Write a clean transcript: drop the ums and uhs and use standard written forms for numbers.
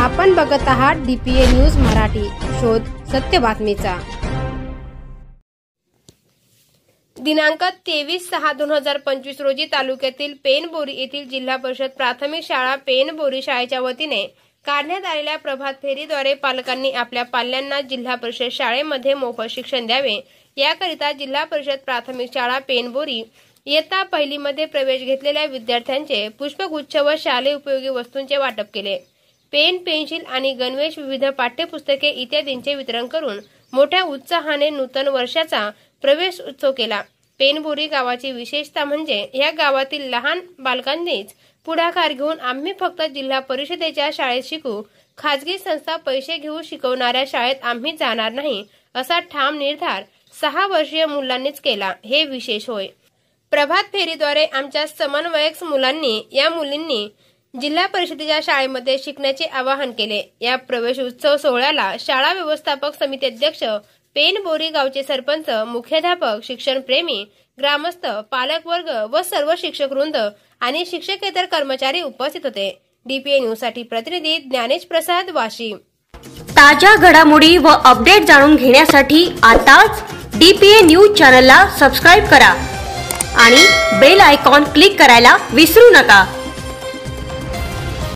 आपण बघत आहात DPA न्यूज मराठी, शोध सत्य बातमीचा। दिनांक 23/6/2025 रोजी तालुक्यातील पेनबोरी येथील जिल्हा परिषद प्राथमिक शाळा पेनबोरी शाळेच्या वतीने काढण्यात आलेल्या प्रभात फेरीद्वारे पालकांनी आपल्या पाल्यांना जिल्हा परिषद शाळेमध्ये मोफत शिक्षण द्यावे याकरिता जिल्हा परिषद प्राथमिक शाळा पेनबोरी इयत्ता पहिलीमध्ये प्रवेश घेतलेल्या विद्यार्थ्यांचे पुष्पगुच्छ व शालेय उपयोगी वस्तूंचे वाटप केले। पेन, पेन्सिल आणि गणवेश, विविध पाठ्यपुस्तके इत्यादींचे वितरण करून मोठ्या उत्साहाने नूतन वर्षाचा प्रवेश उत्सव केला। पेनबोरी गावाची विशेषता म्हणजे या गावातील लहान बालकांनीच पुढाकार घेऊन आम्ही फक्त जिल्हा परिषदेच्या शाळेत शिकू, खाजगी संस्था पैसे घेऊन शिकवणाऱ्या शाळेत आम्ही जाणार नाही असा ठाम निर्धार 6 वर्षीय मुलांनीच केला, हे विशेष होय। प्रभात फेरीद्वारे आमच्या समन्वयक मुलींनी जिल्हा परिषदेच्या शाळेमध्ये शिकण्याचे आवाहन केले। या प्रवेश उत्सव सोहळ्याला शाळा व्यवस्थापक समिती अध्यक्ष, पेनबोरी गावचे सरपंच, मुख्याध्यापक, शिक्षण प्रेमी, ग्रामस्थ, पालक वर्ग व सर्व शिक्षक वृंद आणि शिक्षकेतर कर्मचारी उपस्थित होते। DPA न्यूज साठी प्रतिनिधी ज्ञानेश प्रसाद, वाशिम। ताज्या घडामोडी व अपडेट जाणून घेण्यासाठी आताच DPA न्यूज चॅनलला सबस्क्राइब करा आणि बेल आयकॉन क्लिक करायला विसरू नका।